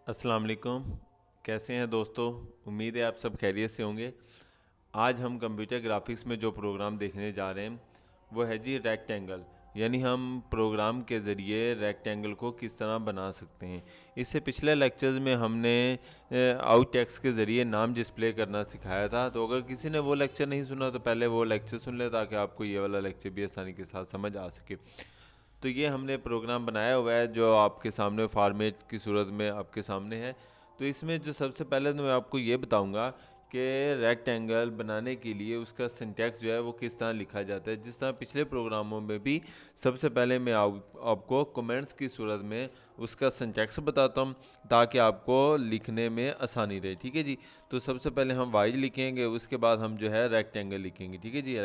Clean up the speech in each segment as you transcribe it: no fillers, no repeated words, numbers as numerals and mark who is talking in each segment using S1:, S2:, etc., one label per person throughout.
S1: अस्सलाम वालेकुम। कैसे हैं दोस्तों? उम्मीद है आप सब खैरियत से होंगे। आज हम कंप्यूटर ग्राफिक्स में जो प्रोग्राम देखने जा रहे हैं वो है जी रेक्टेंगल। यानी हम प्रोग्राम के ज़रिए रेक्टेंगल को किस तरह बना सकते हैं। इससे पिछले लेक्चर्स में हमने आउट टेक्स्ट के ज़रिए नाम डिस्प्ले करना सिखाया था। तो अगर किसी ने वो लेक्चर नहीं सुना तो पहले वो लेक्चर सुन ले ताकि आपको ये वाला लेक्चर भी आसानी के साथ समझ आ सके। तो ये हमने प्रोग्राम बनाया हुआ है जो आपके सामने फॉर्मेट की सूरत में आपके सामने है। तो इसमें जो सबसे पहले तो मैं आपको ये बताऊंगा कि रेक्टेंगल बनाने के लिए उसका सिंटैक्स जो है वो किस तरह लिखा जाता है। जिस तरह पिछले प्रोग्रामों में भी सबसे पहले मैं आपको कमेंट्स की सूरत में उसका सिंटैक्स बताता हूँ ताकि आपको लिखने में आसानी रहे। ठीक है जी। तो सबसे पहले हम वाई लिखेंगे, उसके बाद हम जो है रेक्टेंगल लिखेंगे। ठीक है जी।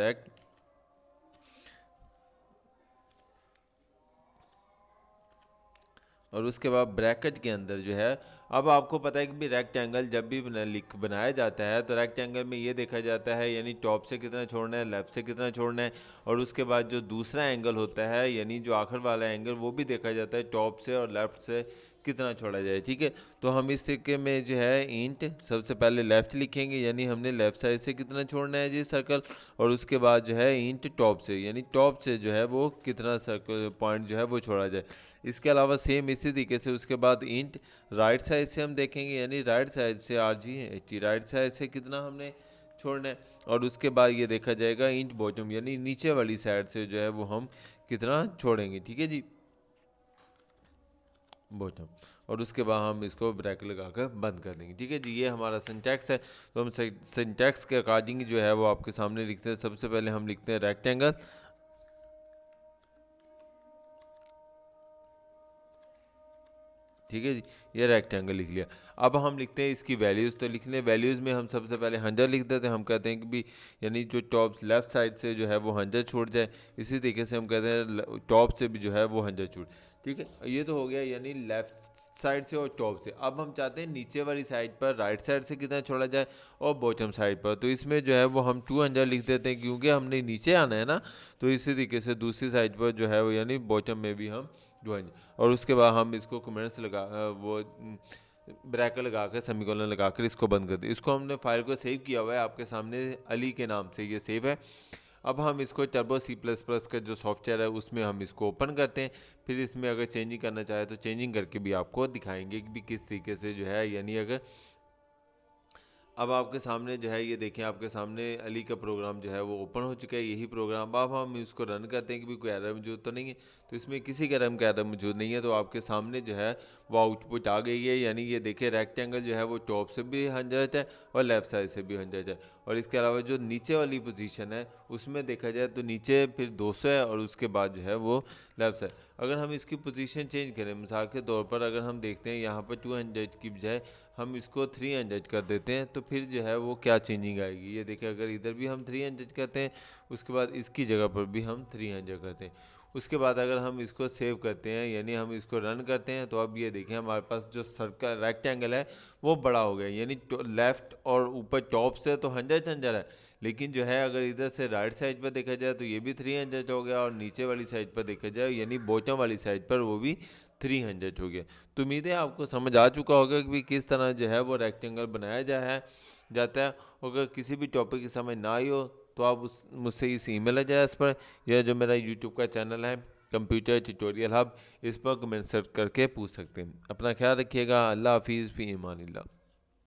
S1: और उसके बाद ब्रैकेट के अंदर जो है, अब आपको पता है कि भी रेक्टेंगल जब भी बनाया जाता है तो रेक्टेंगल में ये देखा जाता है यानी टॉप से कितना छोड़ना है, लेफ़्ट से कितना छोड़ना है, और उसके बाद जो दूसरा एंगल होता है यानी जो आखिर वाला एंगल वो भी देखा जाता है टॉप से और लेफ़्ट से कितना छोड़ा जाए। ठीक है। तो हम इस तरीके में जो है इंट सबसे पहले लेफ़्ट लिखेंगे यानी हमने लेफ़्ट साइड से कितना छोड़ना है जी सर्कल, और उसके बाद जो है इंट टॉप से यानी टॉप से जो है वो कितना सर्कल पॉइंट जो है वो छोड़ा जाए। इसके अलावा सेम इसी तरीके से उसके बाद इंट राइट साइड से हम देखेंगे यानी राइट साइड से R G H right side से कितना हमने छोड़ना है, और उसके बाद ये देखा जाएगा इंट बॉटम यानी नीचे वाली साइड से जो है वो हम कितना छोड़ेंगे। ठीक है जी, बॉटम। और उसके बाद हम इसको ब्रैकेट लगा कर बंद कर देंगे। ठीक है जी, ये हमारा सिंटैक्स है। तो हम सिंटैक्स के अकॉर्डिंग जो है वो आपके सामने लिखते हैं। सबसे पहले हम लिखते हैं रेक्टेंगल। ठीक है जी, ये रेक्टेंगल लिख लिया। अब हम लिखते हैं इसकी वैल्यूज़। तो लिख लें, वैल्यूज़ में हम सबसे पहले 100 लिख देते हैं। हम कहते हैं कि भी यानी जो टॉप लेफ़्ट साइड से जो है वो 100 छूट जाए। इसी तरीके से हम कहते हैं टॉप से भी जो है वो 100 छूट। ठीक है, ये तो हो गया यानी लेफ़्ट साइड से और टॉप से। अब हम चाहते हैं नीचे वाली साइड पर राइट साइड से कितना छोड़ा जाए और बॉटम साइड पर। तो इसमें जो है वो हम 200 लिख देते हैं क्योंकि हमने नीचे आना है ना। तो इसी तरीके से दूसरी साइड पर जो है वो यानी बॉटम में भी हम 200। और उसके बाद हम इसको कमेंट्स लगा वो ब्रैकेट लगा कर सेमीकोलन लगा कर इसको बंद कर दिया। इसको हमने फाइल को सेव किया हुआ है आपके सामने अली के नाम से ये सेव है। अब हम इसको टर्बो C++ का जो सॉफ्टवेयर है उसमें हम इसको ओपन करते हैं। फिर इसमें अगर चेंजिंग करना चाहे तो चेंजिंग करके भी आपको दिखाएंगे कि भी किस तरीके से जो है यानी अगर अब आपके सामने जो है ये देखें, आपके सामने अली का प्रोग्राम जो है वो ओपन हो चुका है। यही प्रोग्राम अब हम इसको रन करते हैं कि भी कोई एरर मौजूद तो नहीं है। तो इसमें किसी किस्म का एरर मौजूद नहीं है। तो आपके सामने जो है वो आउटपुट आ गई है यानी ये देखिए रेक्टेंगल जो है वो टॉप से भी 100 है और लेफ़्ट साइड से भी 100 है। और इसके अलावा जो नीचे वाली पोजीशन है उसमें देखा जाए तो नीचे फिर 200 है और उसके बाद जो है वो लेफ़्ट साइड। अगर हम इसकी पोजीशन चेंज करें मिसाल के तौर पर, अगर हम देखते हैं यहाँ पर 200 की बजाय हम इसको 300 कर देते हैं तो फिर जो है वो क्या चेंजिंग आएगी। ये देखिए, अगर इधर भी हम 300 करते हैं उसके बाद इसकी जगह पर भी हम 300 करते हैं, उसके बाद अगर हम इसको सेव करते हैं यानी हम इसको रन करते हैं तो अब ये देखें हमारे पास जो सर्कल रेक्टेंगल है वो बड़ा हो गया यानी लेफ़्ट और ऊपर टॉप से तो 100 है, लेकिन जो है अगर इधर से राइट साइड पर देखा जाए तो ये भी 300 हो गया और नीचे वाली साइड पर देखा जाए यानी बॉटम वाली साइड पर वो भी 300 हो गया। तो उम्मीद है आपको समझ आ चुका होगा कि भी किस तरह जो है वो रेक्टेंगल बनाया जाता है। अगर किसी भी टॉपिक की समझ ना आई हो तो आप उस मुझसे इस ईमेल एड्रेस पर या जो मेरा यूट्यूब का चैनल है कंप्यूटर ट्यूटोरियल हब, इस पर कमेंट सर्च करके पूछ सकते हैं। अपना ख्याल रखिएगा। अल्लाह हाफिज़, फ़ी अमानिल्लाह।